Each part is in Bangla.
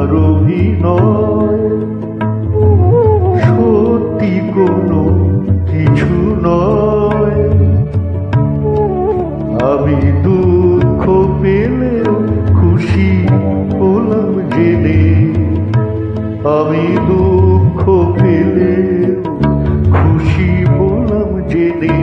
তোমার অভিনয় সত্যি কোনো কিছু নয়। আমি দুঃখ পেলেও খুশি হলাম জেনে, আমি দুঃখ পেলেও খুশি হলাম জেনে।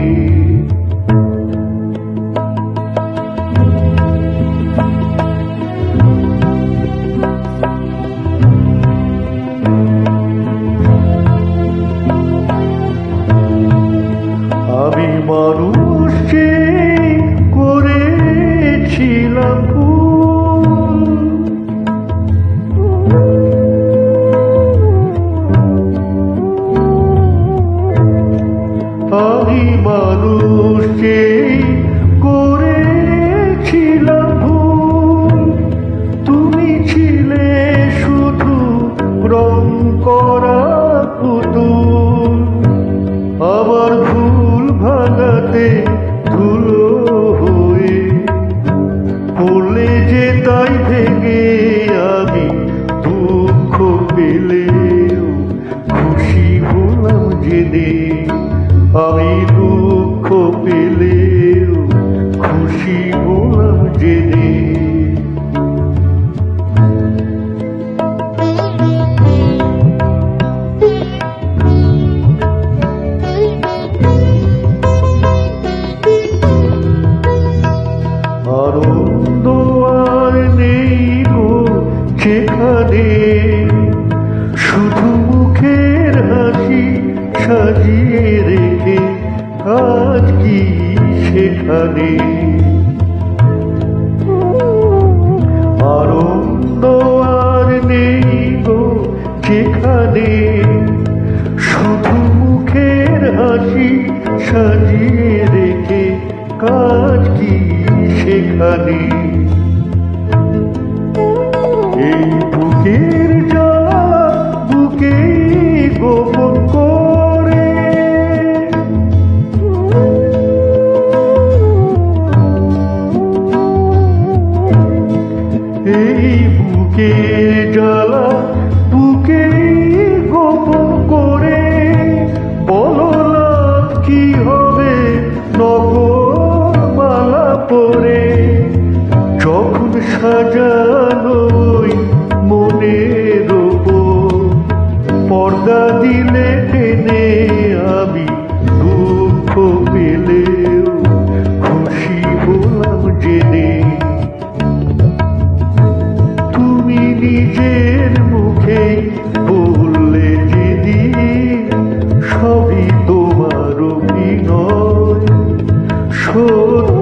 আমি মানুষ যে করেছিলাম ভুল, আমি মানুষ যে করেছিলাম ভুল। তুমি ছিলে শুধু রং করা পুতুল, আমার ভুল ভাঙাতে ধুলো হয়ে পড়লে যে তাই ভেঙে। আমি দুঃখ পেলেও খুশি হলাম জেনে, আমি দুঃখ পেলেও খুশি হলাম জেনে। আনন্দ আর নেই গো যেখানে, শুধু মুখের হাসি সাজিয়ে রেখে আজ কি সেখানে। আনন্দ আর নেই গো যেখানে, শুধু মুখের হাসি সাজিয়ে রেখে কাজ কি সেখানে। এই বুকের জ্বালা বুকে গোপন করে, এই বুকের জ্বালা বুকে গোপন করে। বলো লাভ কি হবে নগর মালা পরে, যখন সাজানো মনের ওপর পর্দা দিলে টেনে। আমি দুঃখ পেলেও খুশি হলাম জেনে, তুমি নিজের মুখে বললে যেদিন সবই তোমার অভিনয় সত্য